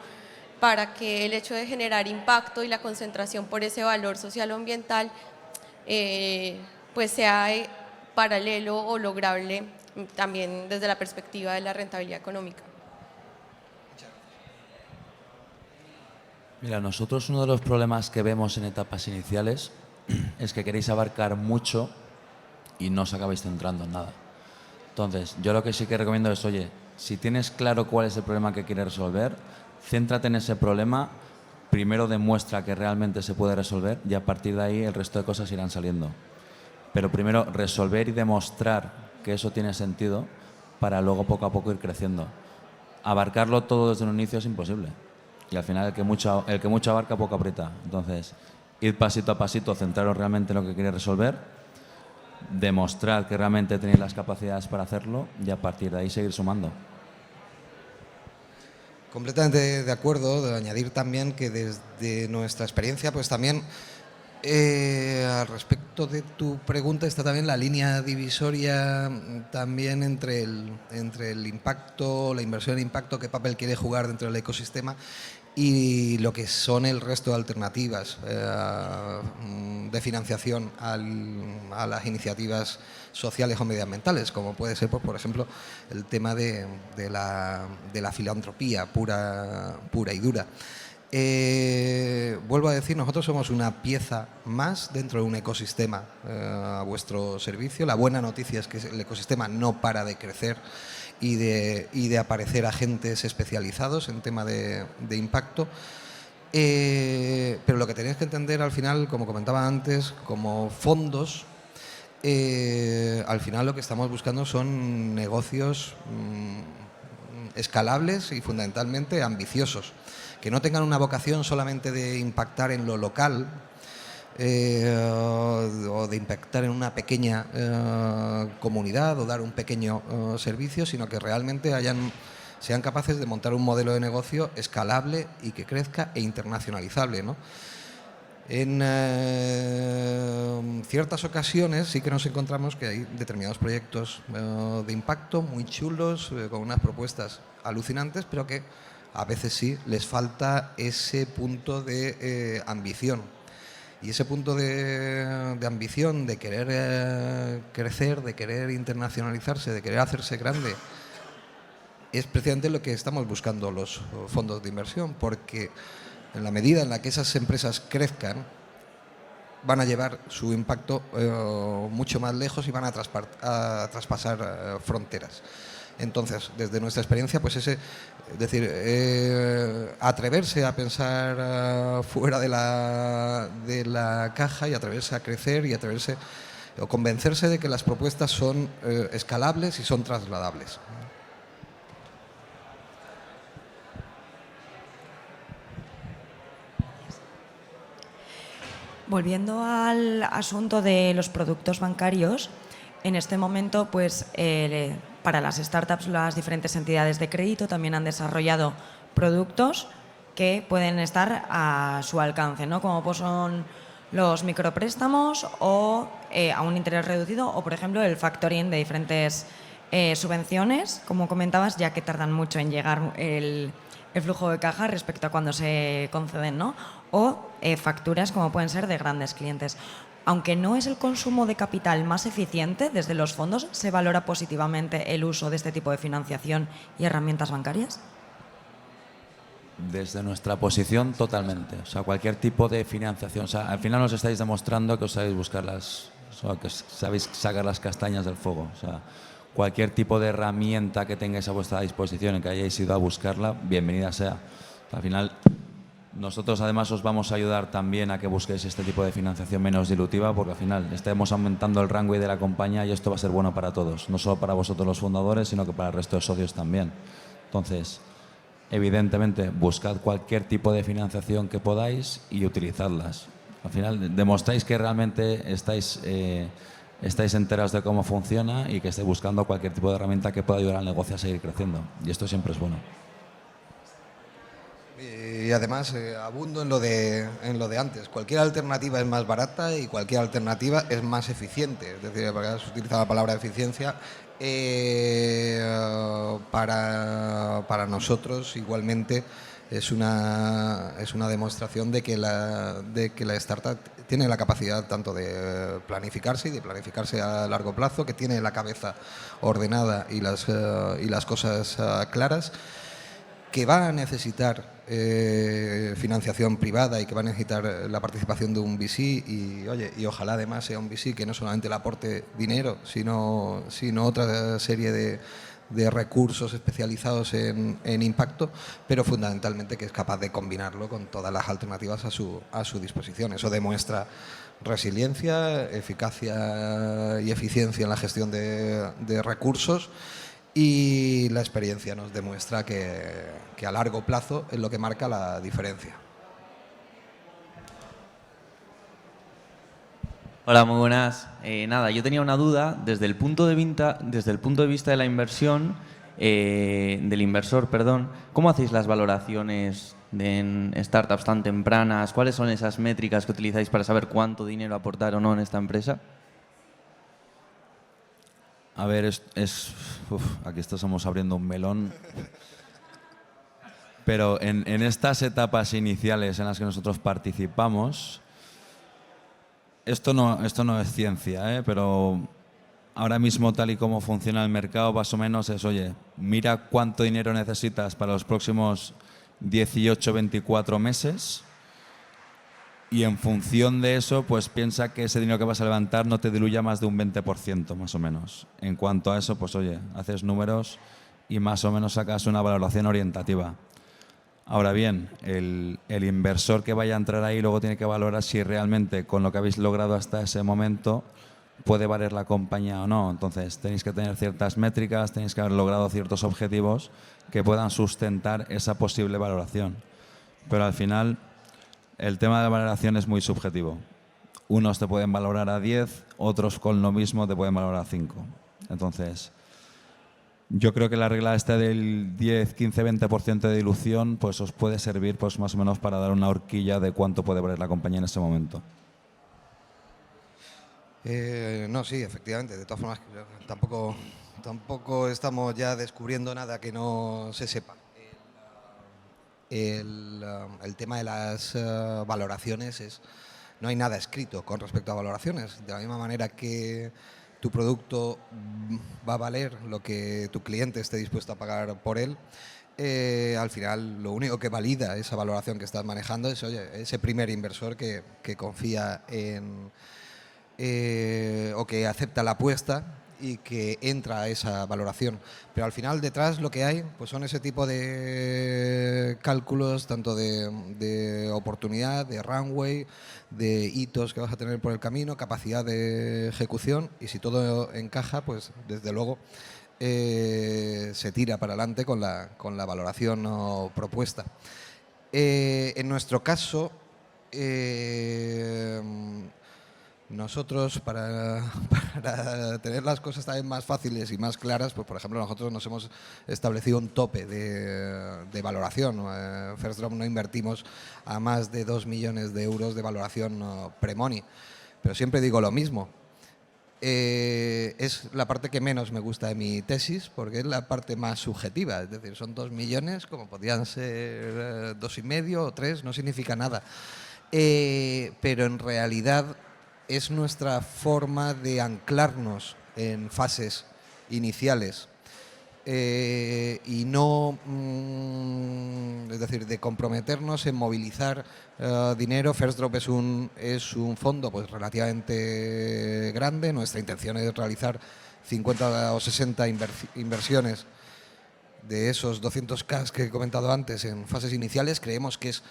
para que el hecho de generar impacto y la concentración por ese valor social o ambiental pues sea paralelo o lograble también desde la perspectiva de la rentabilidad económica? Mira, nosotros uno de los problemas que vemos en etapas iniciales es que queréis abarcar mucho y no os acabáis centrando en nada. Entonces, yo lo que sí que recomiendo es, oye, si tienes claro cuál es el problema que quieres resolver, céntrate en ese problema, primero demuestra que realmente se puede resolver y a partir de ahí el resto de cosas irán saliendo. Pero primero resolver y demostrar que eso tiene sentido para luego poco a poco ir creciendo. Abarcarlo todo desde un inicio es imposible. Y al final el que mucho abarca poco aprieta. Entonces, ir pasito a pasito, centraros realmente en lo que queréis resolver, demostrar que realmente tenéis las capacidades para hacerlo y a partir de ahí seguir sumando. Completamente de acuerdo. De añadir también que desde nuestra experiencia, pues también al respecto de tu pregunta está también la línea divisoria también entre el impacto, la inversión en impacto, qué papel quiere jugar dentro del ecosistema, y lo que son el resto de alternativas de financiación a las iniciativas sociales o medioambientales, como puede ser, por ejemplo, el tema de la filantropía pura y dura. Vuelvo a decir, nosotros somos una pieza más dentro de un ecosistema a vuestro servicio. La buena noticia es que el ecosistema no para de crecer y de aparecer agentes especializados en tema de impacto. Pero lo que tenéis que entender al final, como comentaba antes, como fondos, al final lo que estamos buscando son negocios escalables y fundamentalmente ambiciosos, que no tengan una vocación solamente de impactar en lo local o de impactar en una pequeña comunidad o dar un pequeño servicio, sino que realmente sean capaces de montar un modelo de negocio escalable y que crezca e internacionalizable, ¿no? En ciertas ocasiones sí que nos encontramos que hay determinados proyectos de impacto muy chulos, con unas propuestas alucinantes, pero que a veces sí les falta ese punto de ambición. Y ese punto de ambición, de querer crecer, de querer internacionalizarse, de querer hacerse grande, es precisamente lo que estamos buscando los fondos de inversión, porque en la medida en la que esas empresas crezcan, van a llevar su impacto mucho más lejos y van a traspasar fronteras. Entonces, desde nuestra experiencia, pues atreverse a pensar fuera de la caja y atreverse a crecer y atreverse o convencerse de que las propuestas son escalables y son trasladables. Volviendo al asunto de los productos bancarios, en este momento, pues, para las startups, las diferentes entidades de crédito también han desarrollado productos que pueden estar a su alcance, ¿no? Como pues son los micropréstamos o a un interés reducido o, por ejemplo, el factoring de diferentes subvenciones, como comentabas, ya que tardan mucho en llegar el flujo de caja respecto a cuando se conceden, ¿no? O facturas como pueden ser de grandes clientes. Aunque no es el consumo de capital más eficiente, desde los fondos, ¿se valora positivamente el uso de este tipo de financiación y herramientas bancarias? Desde nuestra posición, totalmente. O sea, cualquier tipo de financiación. O sea, al final nos estáis demostrando que os sabéis buscar que sabéis sacar las castañas del fuego. O sea, cualquier tipo de herramienta que tengáis a vuestra disposición y que hayáis ido a buscarla, bienvenida sea. Al final, nosotros además os vamos a ayudar también a que busquéis este tipo de financiación menos dilutiva, porque al final estamos aumentando el rango de la compañía y esto va a ser bueno para todos, no solo para vosotros los fundadores, sino que para el resto de socios también. Entonces, evidentemente, buscad cualquier tipo de financiación que podáis y utilizadlas. Al final, demostráis que realmente estáis enterados de cómo funciona y que estáis buscando cualquier tipo de herramienta que pueda ayudar al negocio a seguir creciendo. Y esto siempre es bueno. Y además, abundo en lo de antes. Cualquier alternativa es más barata y cualquier alternativa es más eficiente. Es decir, porque has utilizado la palabra eficiencia. Para nosotros, igualmente, es una demostración de que la startup tiene la capacidad tanto de planificarse y de planificarse a largo plazo, que tiene la cabeza ordenada y las cosas claras, que va a necesitar financiación privada y que va a necesitar la participación de un VC y ojalá además sea un VC que no solamente le aporte dinero, sino otra serie de recursos especializados en impacto, pero fundamentalmente que es capaz de combinarlo con todas las alternativas a su disposición. Eso demuestra resiliencia, eficacia y eficiencia en la gestión de recursos. Y la experiencia nos demuestra que a largo plazo es lo que marca la diferencia. Hola, muy buenas. Nada, yo tenía una duda desde el punto de vista de la inversión, del inversor, perdón. ¿Cómo hacéis las valoraciones en startups tan tempranas? ¿Cuáles son esas métricas que utilizáis para saber cuánto dinero aportar o no en esta empresa? A ver, aquí estamos abriendo un melón. Pero en estas etapas iniciales en las que nosotros participamos, esto no es ciencia, pero ahora mismo tal y como funciona el mercado, más o menos es, oye, mira cuánto dinero necesitas para los próximos 18, 24 meses y en función de eso, pues piensa que ese dinero que vas a levantar no te diluya más de un 20%, más o menos. En cuanto a eso, pues oye, haces números y más o menos sacas una valoración orientativa. Ahora bien, el inversor que vaya a entrar ahí luego tiene que valorar si realmente con lo que habéis logrado hasta ese momento puede valer la compañía o no. Entonces tenéis que tener ciertas métricas, tenéis que haber logrado ciertos objetivos que puedan sustentar esa posible valoración. Pero al final el tema de la valoración es muy subjetivo. Unos te pueden valorar a 10, otros con lo mismo te pueden valorar a 5. Entonces, Yo creo que la regla esta del 10, 15, 20% de dilución pues os puede servir pues más o menos para dar una horquilla de cuánto puede valer la compañía en ese momento. No, sí, efectivamente. De todas formas, tampoco estamos ya descubriendo nada que no se sepa. El tema de las valoraciones no hay nada escrito con respecto a valoraciones. De la misma manera que tu producto va a valer lo que tu cliente esté dispuesto a pagar por él, al final lo único que valida esa valoración que estás manejando es, oye, ese primer inversor que confía en o que acepta la apuesta y que entra a esa valoración. Pero al final detrás lo que hay pues son ese tipo de cálculos, tanto de oportunidad, de runway, de hitos que vas a tener por el camino, capacidad de ejecución, y si todo encaja, pues desde luego se tira para adelante con la valoración propuesta. En nuestro caso, nosotros, para tener las cosas también más fáciles y más claras, pues por ejemplo nosotros nos hemos establecido un tope de valoración. First Drop no invertimos a más de 2 millones de euros de valoración pre-money, pero siempre digo lo mismo. Es la parte que menos me gusta de mi tesis, porque es la parte más subjetiva. Es decir, son 2 millones, como podrían ser 2,5 o 3, no significa nada. Pero en realidad es nuestra forma de anclarnos en fases iniciales y no, es decir, de comprometernos en movilizar dinero. First Drop es un fondo pues relativamente grande. Nuestra intención es realizar 50 o 60 inversiones de esos 200K que he comentado antes en fases iniciales. Creemos que es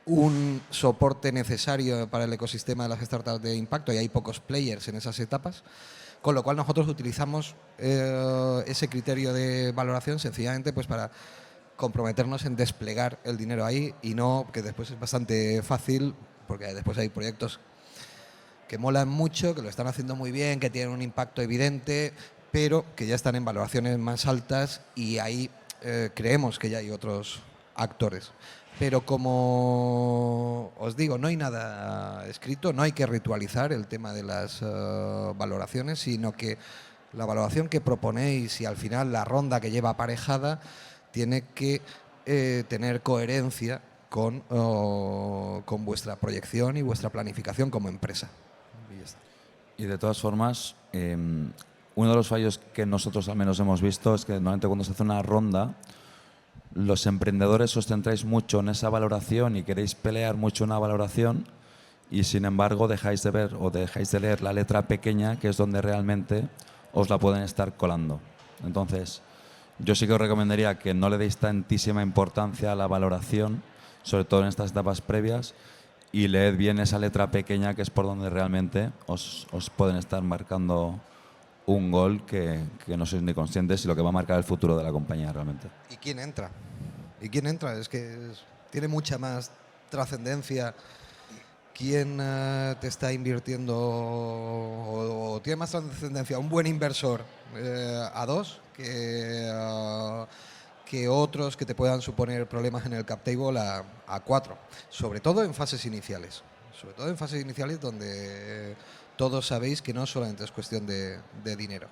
un soporte necesario para el ecosistema de las startups de impacto y hay pocos players en esas etapas, con lo cual nosotros utilizamos ese criterio de valoración sencillamente pues para comprometernos en desplegar el dinero ahí, y no, que después es bastante fácil, porque después hay proyectos que molan mucho, que lo están haciendo muy bien, que tienen un impacto evidente, pero que ya están en valoraciones más altas, y ahí creemos que ya hay otros actores. Pero como os digo, no hay nada escrito, no hay que ritualizar el tema de las valoraciones, sino que la valoración que proponéis y al final la ronda que lleva aparejada tiene que tener coherencia con vuestra proyección y vuestra planificación como empresa. Y ya está. Y de todas formas, uno de los fallos que nosotros al menos hemos visto es que normalmente cuando se hace una ronda, los emprendedores os centráis mucho en esa valoración y queréis pelear mucho una valoración, y sin embargo dejáis de ver o dejáis de leer la letra pequeña, que es donde realmente os la pueden estar colando. Entonces, yo sí que os recomendaría que no le deis tantísima importancia a la valoración, sobre todo en estas etapas previas, y leed bien esa letra pequeña, que es por donde realmente os pueden estar marcando un gol que no sois ni conscientes, y lo que va a marcar el futuro de la compañía realmente. ¿Y quién entra? ¿Y quién entra? Es que tiene mucha más trascendencia quién te está invirtiendo, o tiene más trascendencia un buen inversor a 2 que otros que te puedan suponer problemas en el cap table a 4, sobre todo en fases iniciales. Sobre todo en fases iniciales donde todos sabéis que no solamente es cuestión de dinero.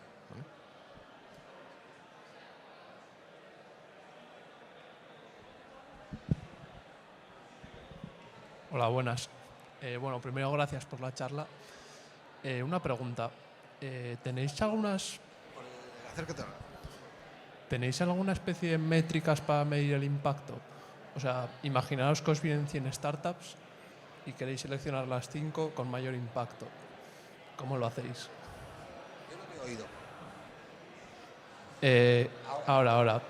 Hola, buenas. Bueno, primero gracias por la charla. Una pregunta. ¿Tenéis alguna especie de métricas para medir el impacto? O sea, imaginaos que os vienen 100 startups y queréis seleccionar las 5 con mayor impacto. ¿Cómo lo hacéis? Yo no te he oído. Ahora.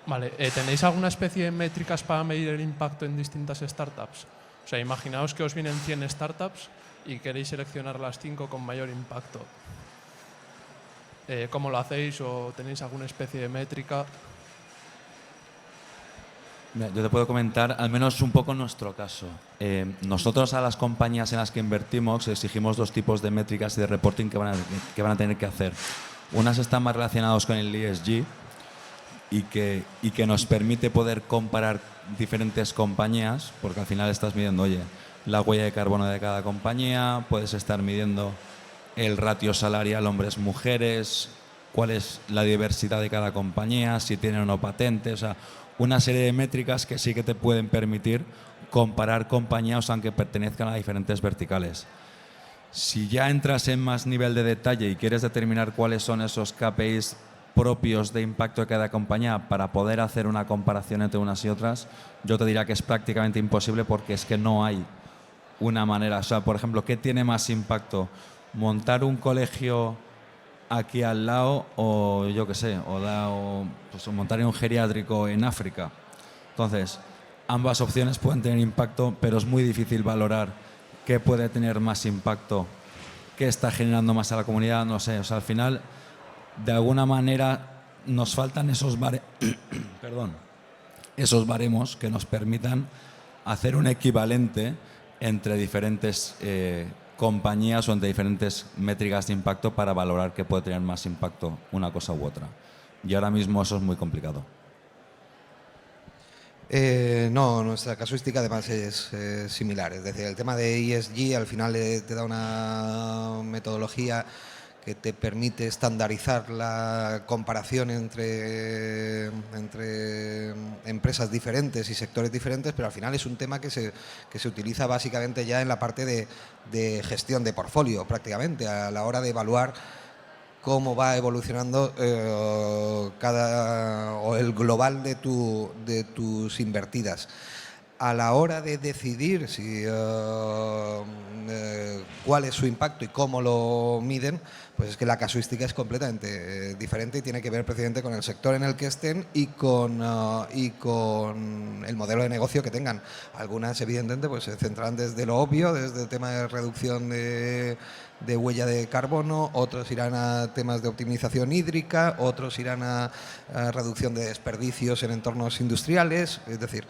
Vale, ¿tenéis alguna especie de métricas para medir el impacto en distintas startups? O sea, imaginaos que os vienen 100 startups y queréis seleccionar las 5 con mayor impacto. ¿Cómo lo hacéis, o tenéis alguna especie de métrica? Mira, yo te puedo comentar al menos un poco nuestro caso. Nosotros a las compañías en las que invertimos exigimos 2 tipos de métricas y de reporting que van a tener que hacer. Unas están más relacionadas con el ESG, y que nos permite poder comparar diferentes compañías, porque al final estás midiendo, oye, la huella de carbono de cada compañía, puedes estar midiendo el ratio salarial hombres-mujeres, cuál es la diversidad de cada compañía, si tienen o no patentes, o sea, una serie de métricas que sí que te pueden permitir comparar compañías aunque pertenezcan a diferentes verticales. Si ya entras en más nivel de detalle y quieres determinar cuáles son esos KPIs propios de impacto de cada compañía para poder hacer una comparación entre unas y otras, yo te diría que es prácticamente imposible porque es que no hay una manera. O sea, por ejemplo, ¿qué tiene más impacto? ¿Montar un colegio aquí al lado o yo qué sé, o montar un geriátrico en África? Entonces, ambas opciones pueden tener impacto, pero es muy difícil valorar qué puede tener más impacto, qué está generando más a la comunidad, no sé. O sea, al final, de alguna manera, nos faltan esos baremos que nos permitan hacer un equivalente entre diferentes compañías o entre diferentes métricas de impacto para valorar qué puede tener más impacto una cosa u otra. Y ahora mismo eso es muy complicado. No, nuestra casuística además es similar. Es decir, el tema de ESG al final te da una metodología que te permite estandarizar la comparación entre empresas diferentes y sectores diferentes, pero al final es un tema que se utiliza básicamente ya en la parte de gestión de portfolio, prácticamente, a la hora de evaluar cómo va evolucionando el global de tus invertidas. A la hora de decidir cuál es su impacto y cómo lo miden, pues es que la casuística es completamente diferente y tiene que ver precisamente con el sector en el que estén y con el modelo de negocio que tengan. Algunas, evidentemente, pues se centrarán desde lo obvio, desde el tema de reducción de huella de carbono, otros irán a temas de optimización hídrica, otros irán a reducción de desperdicios en entornos industriales, es decir,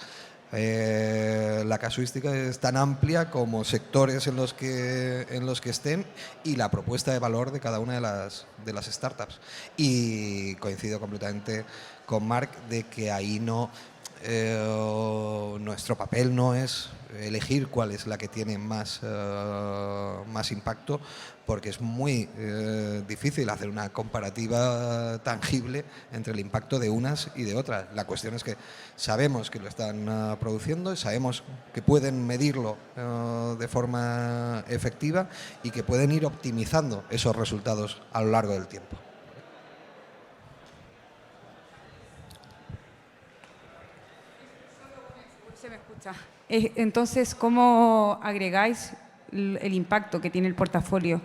la casuística es tan amplia como sectores en los que estén y la propuesta de valor de cada una de las startups. Y coincido completamente con Marc de que ahí nuestro papel no es elegir cuál es la que tiene más impacto, porque es muy difícil hacer una comparativa tangible entre el impacto de unas y de otras. La cuestión es que sabemos que lo están produciendo, sabemos que pueden medirlo de forma efectiva y que pueden ir optimizando esos resultados a lo largo del tiempo. Se me escucha. Entonces, ¿cómo agregáis el impacto que tiene el portafolio?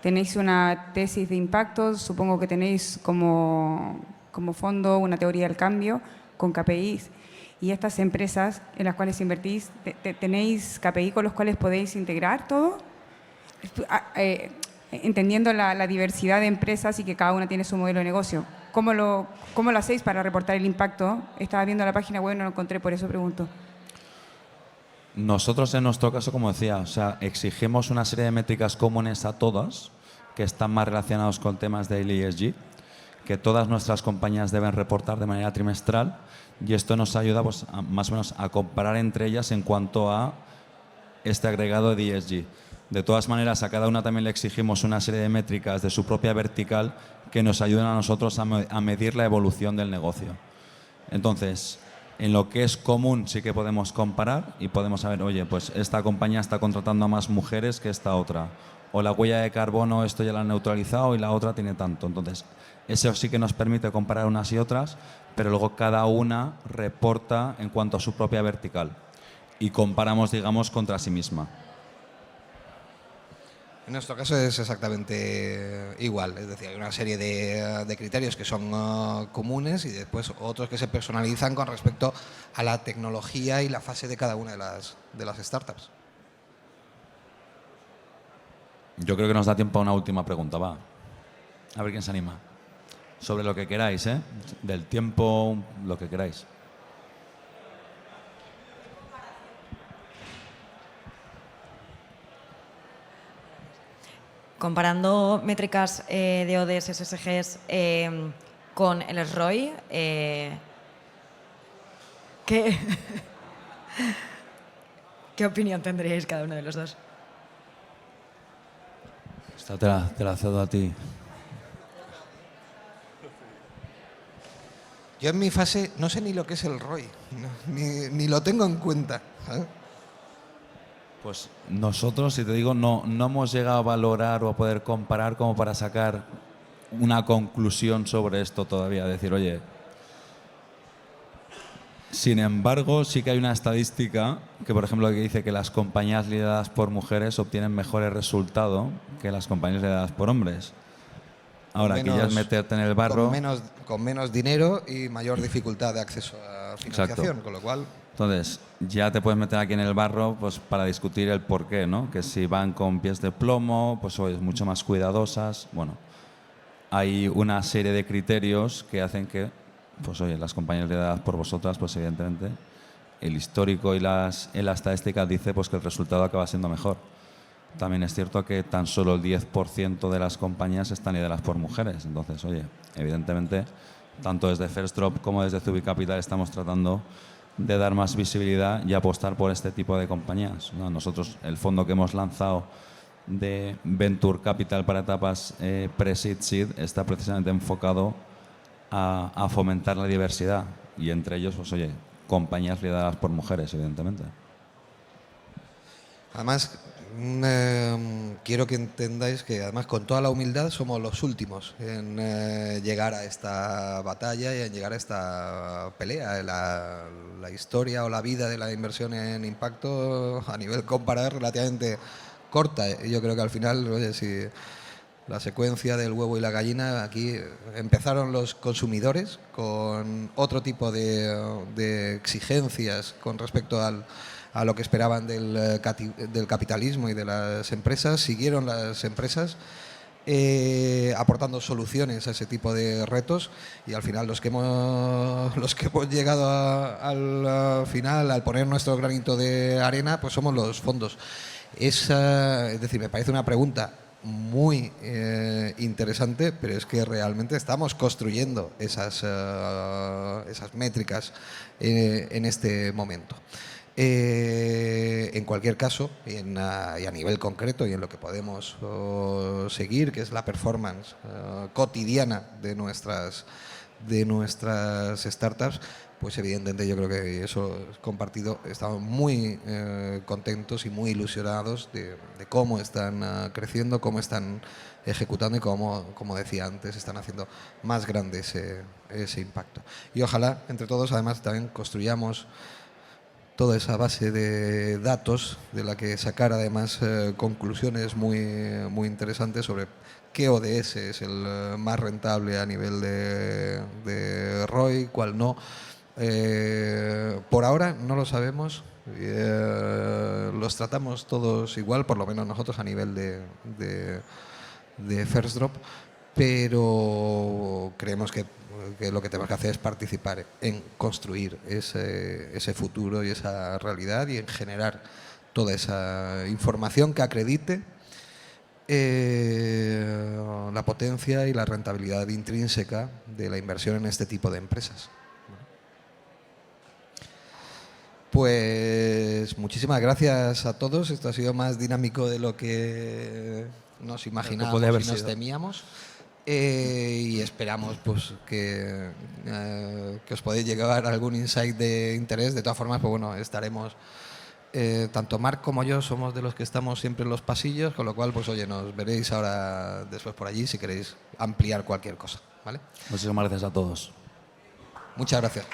¿Tenéis una tesis de impacto? Supongo que tenéis como fondo una teoría del cambio con KPIs. Y estas empresas en las cuales invertís, ¿tenéis KPI con los cuales podéis integrar todo? Entendiendo la diversidad de empresas y que cada una tiene su modelo de negocio. ¿Cómo lo hacéis para reportar el impacto? Estaba viendo la página web y no lo encontré, por eso pregunto. Nosotros, en nuestro caso, como decía, o sea, exigimos una serie de métricas comunes a todas, que están más relacionados con temas de ESG, que todas nuestras compañías deben reportar de manera trimestral, y esto nos ayuda pues, más o menos a comparar entre ellas en cuanto a este agregado de ESG. De todas maneras, a cada una también le exigimos una serie de métricas de su propia vertical que nos ayuden a nosotros a medir la evolución del negocio. Entonces, en lo que es común sí que podemos comparar y podemos saber, oye, pues esta compañía está contratando a más mujeres que esta otra. O la huella de carbono, esto ya la han neutralizado y la otra tiene tanto. Entonces, eso sí que nos permite comparar unas y otras, pero luego cada una reporta en cuanto a su propia vertical y comparamos, digamos, contra sí misma. En nuestro caso es exactamente igual, es decir, hay una serie de criterios que son comunes y después otros que se personalizan con respecto a la tecnología y la fase de cada una de las startups. Yo creo que nos da tiempo a una última pregunta, va. A ver quién se anima. Sobre lo que queráis, ¿eh? Del tiempo, lo que queráis. Comparando métricas de ODS, SSGs con el ROI, ¿qué opinión tendríais cada uno de los dos? Esta te la cedo a ti. Yo en mi fase no sé ni lo que es el ROI, ni lo tengo en cuenta, ¿sabes? Pues nosotros, si te digo, no hemos llegado a valorar o a poder comparar como para sacar una conclusión sobre esto todavía. Decir, oye, sin embargo, sí que hay una estadística que, por ejemplo, que dice que las compañías lideradas por mujeres obtienen mejores resultados que las compañías lideradas por hombres. Ahora, aquí ya es meterte en el barro. Con menos dinero y mayor dificultad de acceso a financiación, Exacto. con lo cual... Entonces, ya te puedes meter aquí en el barro pues, para discutir el porqué, ¿no? Que si van con pies de plomo, pues oye, mucho más cuidadosas. Bueno, hay una serie de criterios que hacen que, pues oye, las compañías lideradas por vosotras, pues evidentemente, el histórico y la estadística dice pues, que el resultado acaba siendo mejor. También es cierto que tan solo el 10% de las compañías están lideradas por mujeres. Entonces, oye, evidentemente, tanto desde First Drop como desde Zubi Capital estamos tratando de dar más visibilidad y apostar por este tipo de compañías, ¿no? Nosotros, el fondo que hemos lanzado de Venture Capital para etapas pre-seed, seed, está precisamente enfocado a fomentar la diversidad y entre ellos, pues oye, compañías lideradas por mujeres, evidentemente. Además, quiero que entendáis que además con toda la humildad somos los últimos en llegar a esta batalla y en llegar a esta pelea. La historia o la vida de la inversión en impacto a nivel comparado es relativamente corta. Yo creo que al final, oye, si la secuencia del huevo y la gallina, aquí empezaron los consumidores con otro tipo de exigencias con respecto a lo que esperaban del capitalismo y de las empresas. Siguieron las empresas aportando soluciones a ese tipo de retos y al final los que hemos llegado al final, al poner nuestro granito de arena, pues somos los fondos. Es decir, me parece una pregunta muy interesante, pero es que realmente estamos construyendo esas métricas en este momento. En cualquier caso, y a nivel concreto y en lo que podemos seguir, que es la performance cotidiana de nuestras startups, pues evidentemente yo creo que eso es compartido. Estamos muy contentos y muy ilusionados de cómo están creciendo, cómo están ejecutando y cómo, como decía antes, están haciendo más grande ese impacto. Y ojalá, entre todos, además, también construyamos toda esa base de datos de la que sacar además conclusiones muy interesantes sobre qué ODS es el más rentable a nivel de ROI, cuál no. Por ahora no lo sabemos, los tratamos todos igual, por lo menos nosotros a nivel de First Drop, pero creemos que lo que tenemos que hacer es participar en construir ese futuro y esa realidad y en generar toda esa información que acredite la potencia y la rentabilidad intrínseca de la inversión en este tipo de empresas. Pues muchísimas gracias a todos. Esto ha sido más dinámico de lo que nos imaginábamos y nos temíamos. Y esperamos pues que os podáis llegar a algún insight de interés. De todas formas, pues bueno, estaremos, tanto Marc como yo somos de los que estamos siempre en los pasillos, con lo cual, pues oye, nos veréis ahora después por allí si queréis ampliar cualquier cosa, ¿vale? Muchísimas gracias a todos. Muchas gracias.